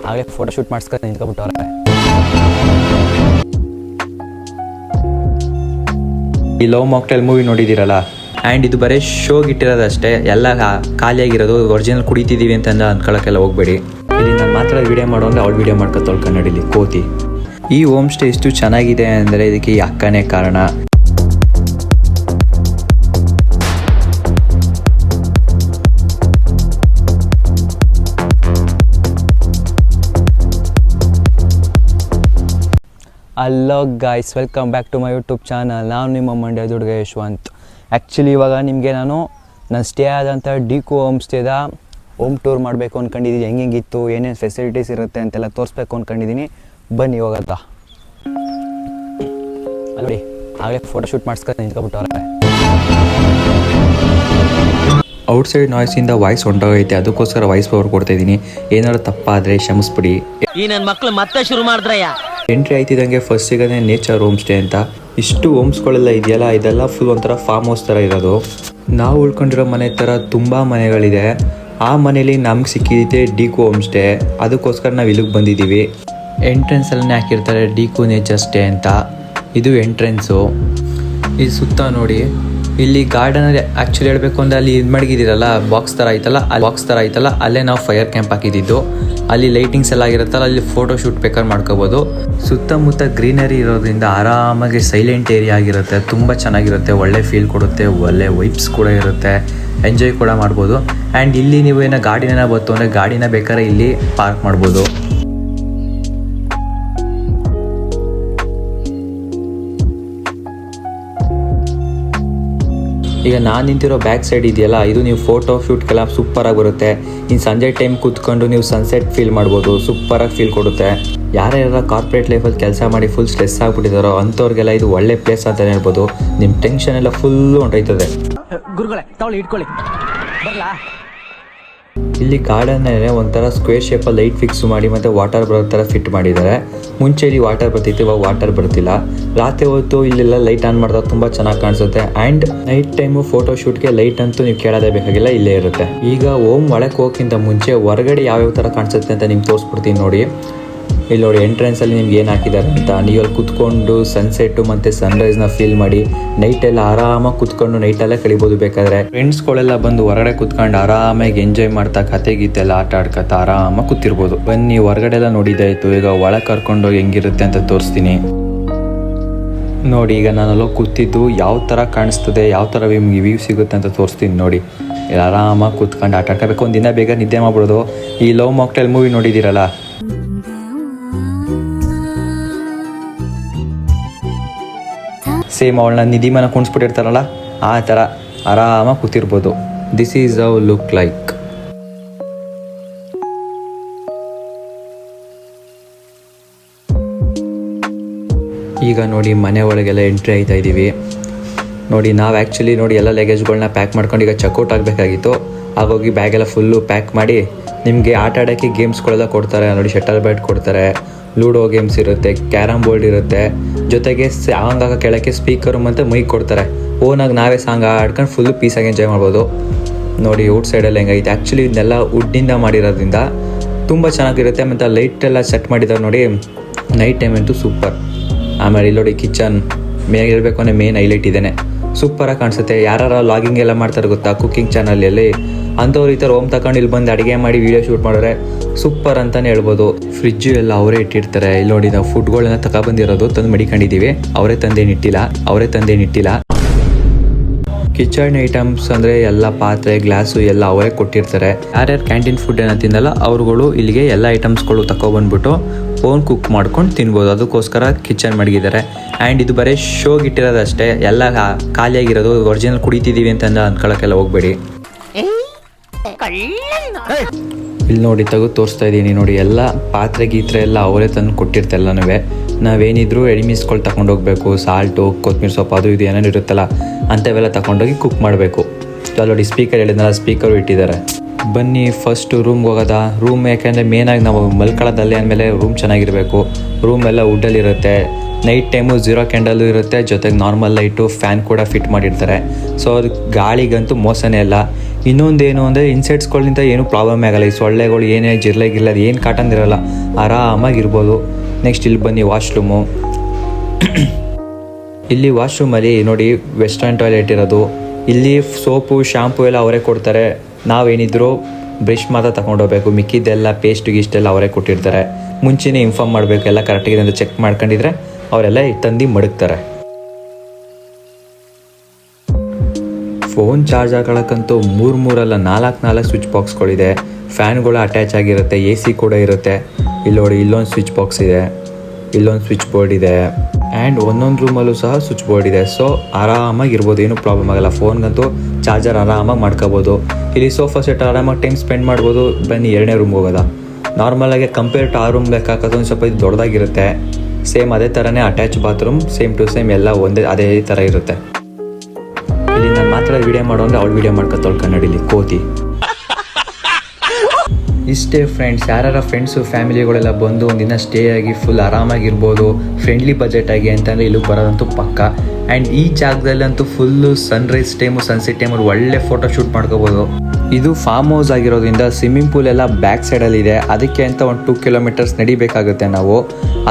ಆಗಲೇ photo shoot ಮಾಡಿಸ್ಕೊಂಡು ನಿಂತ್ಕೊಬಿಟ್ಟವ್ರೆ. ಈ ಲವ್ ಮಾಕ್ಟೈಲ್ ಮೂವಿ ನೋಡಿದ್ದೀರಲ್ಲ, ಆ್ಯಂಡ್ ಇದು ಬರೀ ಶೋಗೆ ಇಟ್ಟಿರೋದಷ್ಟೇ, ಎಲ್ಲ ಖಾಲಿಯಾಗಿರೋದು. ಒರಿಜಿನಲ್ ಕುಡಿತಿದ್ದೀವಿ ಅಂತ ಅಂದ್ಕೊಳ್ಳೋಕ್ಕೆಲ್ಲ ಹೋಗ್ಬೇಡಿ. ಇಲ್ಲಿ ನಾನು ಮಾತ್ರ ವೀಡಿಯೋ ಮಾಡೋ ಅಂದರೆ ಅವಳು ವೀಡಿಯೋ ಮಾಡ್ಕೊತಾಳೆ ಕನ್ನಡಿಲಿ ಕೋತಿ. ಈ ಹೋಮ್ ಸ್ಟೇ ಎಷ್ಟು ಚೆನ್ನಾಗಿದೆ ಅಂದರೆ ಇದಕ್ಕೆ ಈ ಅಕ್ಕನೇ ಕಾರಣ. Hello guys, welcome back to my YouTube channel. ನಾನು ನಿಮ್ಮ ಮಂಡ್ಯ ದುರ್ಗ ಯಶವಂತ್. ಆ್ಯಕ್ಚುಲಿ ಇವಾಗ ನಿಮಗೆ ನಾನು ಸ್ಟೇ ಆದಂಥ ಡಿಕೋ ಹೋಮ್ ಸ್ಟೇದ ಹೋಮ್ ಟೂರ್ ಮಾಡಬೇಕು ಅಂದ್ಕೊಂಡಿದ್ದೀನಿ. ಹೆಂಗಿತ್ತು, ಏನೇನು ಫೆಸಿಲಿಟೀಸ್ ಇರುತ್ತೆ ಅಂತೆಲ್ಲ ತೋರಿಸ್ಬೇಕು ಅಂದ್ಕೊಂಡಿದ್ದೀನಿ. ಬನ್ನಿ ಹೋಗತ್ತ. ಅಲ್ರಿ ಆಗಲೇ ಫೋಟೋ ಶೂಟ್ ಮಾಡಿಸ್ಕೊಂಡು ನಿಂತ್ಕೊಬಿಟ್ಟವ್ರೆ. ಔಟ್ಸೈಡ್ ನಾಯ್ಸಿಂದ ವಾಯ್ಸ್ ಹೊಂಟೋಗೈತೆ, ಅದಕ್ಕೋಸ್ಕರ ವಾಯ್ಸ್ ಪವರ್ ಕೊಡ್ತಾಯಿದ್ದೀನಿ. ಏನಾದ್ರು ತಪ್ಪಾದರೆ ಕ್ಷಮಿಸ್ಬಿಡಿ. ಈ ನನ್ನ ಮಕ್ಕಳು ಮತ್ತೆ ಶುರು ಮಾಡಿದ್ರಯ್ಯ. ಎಂಟ್ರಿ ಆಯ್ತಿದ್ದಂಗೆ ಫಸ್ಟ್ ಸಿಗೋದೇ ನೇಚರ್ ಹೋಮ್ ಸ್ಟೇ ಅಂತ. ಇಷ್ಟು ಹೋಮ್ಸ್ಗಳೆಲ್ಲ ಇದೆಯಲ್ಲ, ಇದೆಲ್ಲ ಫುಲ್ ಒಂಥರ ಫಾರ್ಮ್ ಹೌಸ್ ಥರ ಇರೋದು. ನಾವು ಉಳ್ಕೊಂಡಿರೋ ಮನೆ ಥರ ತುಂಬ ಮನೆಗಳಿದೆ. ಆ ಮನೇಲಿ ನಮ್ಗೆ ಸಿಕ್ಕಿದ್ದೆ ಡಿಕೋ ಹೋಮ್ ಸ್ಟೇ. ಅದಕ್ಕೋಸ್ಕರ ನಾವು ಇಲ್ಲಿಗೆ ಬಂದಿದ್ದೀವಿ. ಎಂಟ್ರೆನ್ಸಲ್ಲೇ ಹಾಕಿರ್ತಾರೆ ಡಿಕೋ ನೇಚರ್ ಸ್ಟೇ ಅಂತ. ಇದು ಎಂಟ್ರೆನ್ಸು. ಇದು ಸುತ್ತ ನೋಡಿ, ಇಲ್ಲಿ ಗಾರ್ಡನಲ್ಲಿ ಆ್ಯಕ್ಚುಲಿ ಹೇಳಬೇಕು ಅಂದರೆ ಅಲ್ಲಿ ಇದು ಮಡಗಿದ್ದೀರಲ್ಲ ಬಾಕ್ಸ್ ಥರ ಐತಲ್ಲ, ಅಲ್ಲೇ ನಾವು ಫೈರ್ ಕ್ಯಾಂಪ್ ಹಾಕಿದ್ದು. ಅಲ್ಲಿ ಲೈಟಿಂಗ್ಸ್ ಎಲ್ಲ ಆಗಿರುತ್ತಲ್ಲ, ಅಲ್ಲಿ ಫೋಟೋ ಶೂಟ್ ಬೇಕಾದ್ರೆ ಮಾಡ್ಕೋಬೋದು. ಸುತ್ತಮುತ್ತ ಗ್ರೀನರಿ ಇರೋದ್ರಿಂದ ಆರಾಮಾಗಿ ಸೈಲೆಂಟ್ ಏರಿಯಾ ಆಗಿರುತ್ತೆ. ತುಂಬ ಚೆನ್ನಾಗಿರುತ್ತೆ, ಒಳ್ಳೆ ಫೀಲ್ ಕೊಡುತ್ತೆ, ಒಳ್ಳೆ ವೈಬ್ಸ್ ಕೂಡ ಇರುತ್ತೆ, ಎಂಜಾಯ್ ಕೂಡ ಮಾಡ್ಬೋದು. ಆ್ಯಂಡ್ ಇಲ್ಲಿ ನೀವು ಏನೋ ಗಾಡಿನ ಬಂತು ಅಂದರೆ ಗಾಡಿನ ಬೇಕಾದ್ರೆ ಇಲ್ಲಿ ಪಾರ್ಕ್ ಮಾಡ್ಬೋದು. ಈಗ ನಾನು ನಿಂತಿರೋ ಬ್ಯಾಕ್ ಸೈಡ್ ಇದೆಯಲ್ಲ, ಇದು ನೀವು ಫೋಟೋ ಶೂಟ್ಗೆಲ್ಲ ಸೂಪರಾಗಿ ಬರುತ್ತೆ. ಇನ್ನು ಸಂಜೆ ಟೈಮ್ ಕೂತ್ಕೊಂಡು ನೀವು ಸನ್ಸೆಟ್ ಫೀಲ್ ಮಾಡ್ಬೋದು, ಸೂಪರಾಗಿ ಫೀಲ್ ಕೊಡುತ್ತೆ. ಯಾರ್ಯಾರ ಕಾರ್ಪೊರೇಟ್ ಲೈಫಲ್ಲಿ ಕೆಲಸ ಮಾಡಿ ಫುಲ್ ಸ್ಟ್ರೆಸ್ ಆಗಿಬಿಟ್ಟಿದ್ದಾರೋ ಅಂಥವ್ರಿಗೆಲ್ಲ ಇದು ಒಳ್ಳೆ ಪ್ಲೇಸ್ ಅಂತಲೇ ಹೇಳ್ಬೋದು. ನಿಮ್ಮ ಟೆನ್ಷನ್ ಎಲ್ಲ ಫುಲ್ಲು ಹೊಂಟೋಯ್ತದೆ. ಇಲ್ಲಿ ಗಾರ್ಡನ್ನೇ ಒಂಥರ ಸ್ಕ್ವೇರ್ ಶೇಪಲ್ಲಿ ಲೈಟ್ ಫಿಕ್ಸ್ ಮಾಡಿ ಮತ್ತು ವಾಟರ್ ಬರೋ ಥರ ಫಿಟ್ ಮಾಡಿದ್ದಾರೆ. ಮುಂಚೆ ಇಲ್ಲಿ ವಾಟರ್ ಬರ್ತಿತ್ತು, ಇವಾಗ ವಾಟರ್ ಬರ್ತಿಲ್ಲ. ರಾತ್ರಿ ಹೊತ್ತು ಇಲ್ಲೆಲ್ಲ ಲೈಟ್ ಆನ್ ಮಾಡಿದಾಗ ತುಂಬ ಚೆನ್ನಾಗಿ ಕಾಣಿಸುತ್ತೆ. ಆ್ಯಂಡ್ ನೈಟ್ ಟೈಮು ಫೋಟೋ ಶೂಟ್ಗೆ ಲೈಟ್ ಅಂತೂ ನೀವು ಕೇಳೋದೇ ಬೇಕಾಗಿಲ್ಲ, ಇಲ್ಲೇ ಇರುತ್ತೆ. ಈಗ ಹೋಮ್ ಒಳಗೆ ಹೋಗೋಕ್ಕಿಂತ ಮುಂಚೆ ಹೊರಗಡೆ ಯಾವ್ಯಾವ ಥರ ಕಾಣಿಸುತ್ತೆ ಅಂತ ನಿಮ್ಗೆ ತೋರಿಸ್ಬಿಡ್ತೀನಿ ನೋಡಿ. ಇಲ್ಲಿ ನೋಡಿ, ಎಂಟ್ರೆನ್ಸಲ್ಲಿ ನಿಮ್ಗೆ ಏನು ಹಾಕಿದ್ದಾರೆ ಅಂತ. ನೀವು ಅಲ್ಲಿ ಕುತ್ಕೊಂಡು ಸನ್ಸೆಟ್ಟು ಮತ್ತು ಸನ್ರೈಸ್ನ ಫೀಲ್ ಮಾಡಿ ನೈಟೆಲ್ಲ ಆರಾಮಾಗಿ ಕುತ್ಕೊಂಡು ನೈಟೆಲ್ಲ ಕಳಿಬೋದು. ಬೇಕಾದರೆ ಫ್ರೆಂಡ್ಸ್ಗಳೆಲ್ಲ ಬಂದು ಹೊರಗಡೆ ಕುತ್ಕೊಂಡು ಆರಾಮಾಗಿ ಎಂಜಾಯ್ ಮಾಡ್ತಾ ಕತೆ ಗೀತೆಲ್ಲ ಆಟ ಆಡ್ಕೊತಾ ಆರಾಮಾಗಿ ಕೂತಿರ್ಬೋದು. ಬನ್ನಿ ಹೊರಗಡೆ ಎಲ್ಲ ನೋಡಿದ್ದಾಯಿತು, ಈಗ ಒಳಗೆ ಕರ್ಕೊಂಡೋಗಿ ಹೆಂಗಿರುತ್ತೆ ಅಂತ ತೋರಿಸ್ತೀನಿ ನೋಡಿ. ಈಗ ನಾನೆಲ್ಲ ಕೂತಿದ್ದು ಯಾವ ಥರ ಕಾಣಿಸ್ತದೆ, ಯಾವ ಥರ ನಿಮ್ಗೆ ವ್ಯೂ ಸಿಗುತ್ತೆ ಅಂತ ತೋರಿಸ್ತೀನಿ ನೋಡಿ. ಇಲ್ಲಿ ಆರಾಮಾಗಿ ಕೂತ್ಕೊಂಡು ಆಟ ಆಡ್ಕೋಬೇಕು. ಒಂದಿನ ಬೇಗ ನಿದ್ದೆ ಮಾಡ್ಬಿಡೋದು. ಈ ಲವ್ ಮಾಕ್ಟೈಲ್ ಮೂವಿ ನೋಡಿದ್ದೀರಲ್ಲ, ಸೇಮ್ ಅವಳನ್ನ ನಿಧಿ ಮನ ಕುಣಿಸ್ಬಿಟ್ಟಿರ್ತಾರಲ್ಲ, ಆ ಥರ ಆರಾಮಾಗಿ ಕೂತಿರ್ಬೋದು. This is how look like. ಈಗ ನೋಡಿ, ಮನೆ ಒಳಗೆಲ್ಲ ಎಂಟ್ರಿ ಆಯ್ತಾ ಇದ್ದೀವಿ ನೋಡಿ. ನಾವು ಆ್ಯಕ್ಚುಲಿ ನೋಡಿ ಎಲ್ಲ ಲಗೇಜ್ಗಳನ್ನ ಪ್ಯಾಕ್ ಮಾಡ್ಕೊಂಡು ಈಗ ಚೆಕ್ಔಟ್ ಆಗಬೇಕಾಗಿತ್ತು. ಆಗೋಗಿ ಬ್ಯಾಗೆಲ್ಲ ಫುಲ್ಲು ಪ್ಯಾಕ್ ಮಾಡಿ ನಿಮಗೆ ಆಟ ಆಡೋಕ್ಕೆ ಗೇಮ್ಸ್ಗಳೆಲ್ಲ ಕೊಡ್ತಾರೆ ನೋಡಿ. ಶಟಲ್ ಬ್ಯಾಟ್ ಕೊಡ್ತಾರೆ, ಲೂಡೋ ಗೇಮ್ಸ್ ಇರುತ್ತೆ, ಕ್ಯಾರಮ್ ಬೋರ್ಡ್ ಇರುತ್ತೆ, ಜೊತೆಗೆ ಸಾಂಗ್ ಆಗ ಕೆಳಕ್ಕೆ ಸ್ಪೀಕರು ಮತ್ತು ಮೈಕ್ ಕೊಡ್ತಾರೆ. ಓನಾಗಿ ನಾವೇ ಸಾಂಗ್ ಆಡ್ಕೊಂಡು ಫುಲ್ಲು ಪೀಸಾಗಿ ಎಂಜಾಯ್ ಮಾಡ್ಬೋದು ನೋಡಿ. ಔಟ್ ಸೈಡಲ್ಲಿ ಹೆಂಗೈತೆ. ಆ್ಯಕ್ಚುಲಿ ಇದನ್ನೆಲ್ಲ ವುಡ್ಡಿಂದ ಮಾಡಿರೋದ್ರಿಂದ ತುಂಬ ಚೆನ್ನಾಗಿರುತ್ತೆ. ಮತ್ತು ಲೈಟೆಲ್ಲ ಸೆಟ್ ಮಾಡಿದ್ದಾರೆ ನೋಡಿ, ನೈಟ್ ಟೈಮ್ ಅಂತೂ ಸೂಪರ್. ಆಮೇಲೆ ಇಲ್ಲಿ ನೋಡಿ, ಕಿಚನ್ ಮೇನ್ ಇರಬೇಕು ಅಂದರೆ ಮೇನ್ ಹೈಲೈಟ್ ಇದೇನೆ, ಸೂಪರಾಗಿ ಕಾಣಿಸುತ್ತೆ. ಯಾರು ಲಾಗಿಂಗ್ ಎಲ್ಲ ಮಾಡ್ತಾರೆ ಗೊತ್ತಾ ಕುಕ್ಕಿಂಗ್ ಚಾನಲಲ್ಲಿ, ಅಂಥವ್ರು ಈ ಥರ ಹೋಮ್ ತಗೊಂಡು ಇಲ್ಲಿ ಬಂದು ಅಡುಗೆ ಮಾಡಿ ವೀಡಿಯೋ ಶೂಟ್ ಮಾಡಿದ್ರೆ ಸೂಪರ್ ಅಂತಲೇ ಹೇಳ್ಬೋದು. ಫ್ರಿಜ್ಜು ಎಲ್ಲ ಅವರೇ ಇಟ್ಟಿರ್ತಾರೆ. ಇಲ್ಲಿ ನೋಡಿ, ನಾವು ಫುಡ್ಗಳನ್ನ ತಗೊಬಂದಿರೋದು ತಂದು ಮಡಿಕೊಂಡಿದ್ದೀವಿ. ಅವರೇ ತಂದೇನಿಟ್ಟಿಲ್ಲ. ಕಿಚನ್ ಐಟಮ್ಸ್ ಅಂದರೆ ಎಲ್ಲ ಪಾತ್ರೆ ಗ್ಲಾಸು ಎಲ್ಲ ಅವರೇ ಕೊಟ್ಟಿರ್ತಾರೆ. ಯಾರ್ಯಾರು ಕ್ಯಾಂಟೀನ್ ಫುಡ್ ಏನೋ ತಿನ್ನಲ್ಲ ಅವ್ರುಗಳು ಇಲ್ಲಿಗೆ ಎಲ್ಲ ಐಟಮ್ಸ್ಗಳು ತಗೊಬಂದ್ಬಿಟ್ಟು ಓನ್ ಕುಕ್ ಮಾಡ್ಕೊಂಡು ತಿನ್ಬೋದು. ಅದಕ್ಕೋಸ್ಕರ ಕಿಚನ್ ಮಡಗಿದ್ದಾರೆ. ಆ್ಯಂಡ್ ಇದು ಬರೀ ಶೋಗೆ ಇಟ್ಟಿರೋದಷ್ಟೇ, ಎಲ್ಲ ಖಾಲಿಯಾಗಿರೋದು. ಒರಿಜಿನಲ್ ಕುಡಿತಿದ್ದೀವಿ ಅಂತ ಅಂದ್ಕೊಳ್ಳೋಕ್ಕೆಲ್ಲ ಹೋಗ್ಬೇಡಿ. ಇಲ್ಲಿ ನೋಡಿ, ತೋರಿಸ್ತಾ ಇದ್ದೀನಿ ನೋಡಿ. ಎಲ್ಲ ಪಾತ್ರೆ ಗೀತ್ರೆ ಎಲ್ಲ ಅವರೇ ತಂದು ಕೊಟ್ಟಿರ್ತಾರೆ ಎಲ್ಲನೂ. ನಾವೇನಿದ್ರು ಎಡಿಮಿಸ್ಗಳು ತಗೊಂಡು ಹೋಗ್ಬೇಕು. ಸಾಲ್ಟು, ಕೊತ್ತಂಬರಿ ಸೊಪ್ಪು, ಅದು ಇದು ಏನೇನು ಇರುತ್ತಲ್ಲ ಅಂಥವೆಲ್ಲ ತಗೊಂಡೋಗಿ ಕುಕ್ ಮಾಡಬೇಕು. ನೋಡಿ, ಸ್ಪೀಕರ್ ಹೇಳಿದ್ನಲ್ಲ, ಸ್ಪೀಕರು ಇಟ್ಟಿದ್ದಾರೆ. ಬನ್ನಿ ಫಸ್ಟು ರೂಮ್ಗೆ ಹೋಗೋದಾ. ರೂಮ್ ಯಾಕೆಂದರೆ ಮೇನಾಗಿ ನಾವು ಮಲ್ಕೊಳ್ಳೋದಲ್ಲಿ ಅಂದಮೇಲೆ ರೂಮ್ ಚೆನ್ನಾಗಿರಬೇಕು. ರೂಮ್ ಎಲ್ಲ ವುಡ್ಡಲ್ಲಿರುತ್ತೆ. ನೈಟ್ ಟೈಮು 0 ಕ್ಯಾಂಡಲ್ಲು ಇರುತ್ತೆ, ಜೊತೆಗೆ ನಾರ್ಮಲ್ ಲೈಟು, ಫ್ಯಾನ್ ಕೂಡ ಫಿಟ್ ಮಾಡಿರ್ತಾರೆ. ಸೊ ಅದು ಗಾಳಿಗಂತೂ ಮೋಸನೇ ಇಲ್ಲ. ಇನ್ನೊಂದೇನು ಅಂದರೆ ಇನ್ಸೆಕ್ಟ್ಸ್ಗಳಿಂದ ಏನೂ ಪ್ರಾಬ್ಲಮ್ ಆಗಲ್ಲ. ಈ ಸೊಳ್ಳೆಗಳು ಏನೇ ಜಿರ್ಲೆ ಅದು ಏನು ಕಾಟಂದಿರಲ್ಲ, ಆರಾಮಾಗಿರ್ಬೋದು. ನೆಕ್ಸ್ಟ್ ಇಲ್ಲಿ ಬನ್ನಿ ವಾಶ್ರೂಮು. ಇಲ್ಲಿ ವಾಶ್ರೂಮಲ್ಲಿ ನೋಡಿ ವೆಸ್ಟರ್ನ್ ಟಾಯ್ಲೆಟ್ ಇರೋದು. ಇಲ್ಲಿ ಸೋಪು ಶಾಂಪು ಎಲ್ಲ ಅವರೇ ಕೊಡ್ತಾರೆ. ನಾವೇನಿದ್ರು ಬ್ರಷ್ ಮಾತ್ರ ತಗೊಂಡೋಗ್ಬೇಕು, ಮಿಕ್ಕಿದ್ದೆಲ್ಲ ಪೇಸ್ಟ್ ಗೀಸ್ಟೆಲ್ಲ ಅವರೇ ಕೊಟ್ಟಿರ್ತಾರೆ. ಮುಂಚೆನೇ ಇನ್ಫಾರ್ಮ್ ಮಾಡಬೇಕು, ಎಲ್ಲ ಕರೆಕ್ಟಾಗಿದೆ ಅಂತ ಚೆಕ್ ಮಾಡ್ಕೊಂಡಿದ್ರೆ ಅವರೆಲ್ಲ ತಂದು ಮಡಗ್ತಾರೆ. ಫೋನ್ ಚಾರ್ಜ್ ಹಾಕೊಳ್ಳೋಕ್ಕಂತೂ ಮೂರಲ್ಲ 4 ಸ್ವಿಚ್ ಬಾಕ್ಸ್ಗಳಿದೆ. ಫ್ಯಾನ್ಗಳು ಅಟ್ಯಾಚ್ ಆಗಿರುತ್ತೆ, ಎ ಸಿ ಕೂಡ ಇರುತ್ತೆ. ಇಲ್ಲಿ ನೋಡಿ ಇಲ್ಲೊಂದು ಸ್ವಿಚ್ ಬಾಕ್ಸ್ ಇದೆ, ಇಲ್ಲೊಂದು ಸ್ವಿಚ್ ಬೋರ್ಡ್ ಇದೆ, ಆ್ಯಂಡ್ ಒಂದೊಂದು ರೂಮಲ್ಲೂ ಸಹ ಸ್ವಿಚ್ ಬೋರ್ಡ್ ಇದೆ. ಸೊ ಆರಾಮಾಗಿರ್ಬೋದು, ಏನೂ ಪ್ರಾಬ್ಲಮ್ ಆಗಲ್ಲ. ಫೋನ್ಗಂತೂ ಚಾರ್ಜರ್ ಆರಾಮಾಗಿ ಮಾಡ್ಕೋಬೋದು. ಇಲ್ಲಿ ಸೋಫಾ ಸೆಟ್ ಆರಾಮಾಗಿ ಟೈಮ್ ಸ್ಪೆಂಡ್ ಮಾಡ್ಬೋದು. ಬನ್ನಿ 2ನೇ ರೂಮ್ಗೆ ಹೋಗೋದ. ನಾರ್ಮಲಾಗಿ ಕಂಪೇರ್ ಟು ಆ ರೂಮ್ ಲೆಕ್ಕಾಕೋದು ಒಂದು ಸ್ವಲ್ಪ ಇದು ದೊಡ್ಡದಾಗಿರುತ್ತೆ. ಸೇಮ್ ಅದೇ ಥರನೇ attach bathroom, same to same ಎಲ್ಲ ಒಂದೇ ಅದೇ ಥರ ಇರುತ್ತೆ. ಇಲ್ಲಿ ನಾನು ಮಾತ್ರ ವೀಡಿಯೋ ಮಾಡೋ ಅಂದರೆ ಅವಳು ವೀಡಿಯೋ ಮಾಡ್ಕೊತಾಳೆ ಕನ್ನಡಿಲಿ ಕೋತಿ. ಇಷ್ಟೇ ಫ್ರೆಂಡ್ಸ್, ಯಾರ ಫ್ರೆಂಡ್ಸು ಫ್ಯಾಮಿಲಿಗಳೆಲ್ಲ ಬಂದು ಒಂದಿನ ಸ್ಟೇ ಆಗಿ ಫುಲ್ ಆರಾಮಾಗಿರ್ಬೋದು, ಫ್ರೆಂಡ್ಲಿ ಬಜೆಟ್ ಆಗಿ ಅಂತಂದರೆ ಇಲ್ಲಿಗೆ ಬರೋದಂತೂ ಪಕ್ಕ. ಆ್ಯಂಡ್ ಈ ಜಾಗದಲ್ಲಂತೂ ಫುಲ್ಲು ಸನ್ರೈಸ್ ಟೈಮು ಸನ್ಸೆಟ್ ಟೈಮಲ್ಲಿ ಒಳ್ಳೆ ಫೋಟೋ ಶೂಟ್ ಮಾಡ್ಕೋಬೋದು. ಇದು ಫಾರ್ಮ್ ಹೌಸ್ ಆಗಿರೋದ್ರಿಂದ ಸ್ವಿಮ್ಮಿಂಗ್ ಪೂಲ್ ಎಲ್ಲ ಬ್ಯಾಕ್ ಸೈಡಲ್ಲಿದೆ. ಅದಕ್ಕೆ ಅಂತ ಒಂದು 2 ಕಿಲೋಮೀಟರ್ಸ್ ನಡಿಬೇಕಾಗುತ್ತೆ ನಾವು.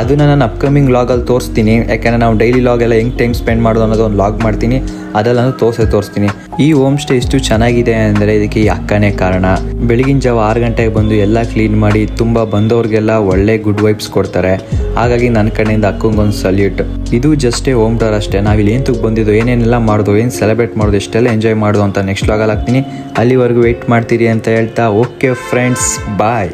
ಅದನ್ನು ನಾನು ಅಪ್ಕಮಿಂಗ್ ಲಾಗಲ್ಲಿ ತೋರಿಸ್ತೀನಿ. ಯಾಕೆಂದರೆ ನಾವು ಡೈಲಿ ಲಾಗೆಲ್ಲ ಹೆಂಗೆ ಟೈಮ್ ಸ್ಪೆಂಡ್ ಮಾಡೋದು ಅನ್ನೋದು ಒಂದು ಲಾಗ್ ಮಾಡ್ತೀನಿ, ಅದೆಲ್ಲನೂ ತೋರಿಸ್ತೀನಿ. ಈ ಹೋಮ್ ಸ್ಟೇ ಇಷ್ಟು ಚೆನ್ನಾಗಿದೆ ಅಂದರೆ ಇದಕ್ಕೆ ಈ ಅಕ್ಕನೇ ಕಾರಣ. ಬೆಳಗಿನ ಜಾವ 6 ಗಂಟೆಗೆ ಬಂದು ಎಲ್ಲ ಕ್ಲೀನ್ ಮಾಡಿ ತುಂಬ ಬಂದವ್ರಿಗೆಲ್ಲ ಒಳ್ಳೆ ಗುಡ್ ವೈಬ್ಸ್ ಕೊಡ್ತಾರೆ. ಹಾಗಾಗಿ ನನ್ನ ಕಡೆಯಿಂದ ಅಕ್ಕಂಗೊಂದು ಸಲ್ಯೂಟ್. ಇದು ಜಸ್ಟೇ ಹೋಮ್ ಟೂರ್ ಅಷ್ಟೇ. ನಾವಿಲ್ಲಿ ಏಂತಕ್ಕೆ ಬಂದಿದ್ದು, ಏನೇನೆಲ್ಲ ಮಾಡೋದು, ಏನು ಸೆಲೆಬ್ರೇಟ್ ಮಾಡೋದು, ಎಷ್ಟೆಲ್ಲ ಎಂಜಾಯ್ ಮಾಡೋದು ಅಂತ ನೆಕ್ಸ್ಟ್ ಲಾಗಲ್ಲಿ ಹಾಕ್ತೀನಿ. ಅಲ್ಲಿವರೆಗೂ ವೆಯ್ಟ್ ಮಾಡ್ತೀರಿ ಅಂತ ಹೇಳ್ತಾ ಓಕೆ ಫ್ರೆಂಡ್ಸ್, ಬಾಯ್.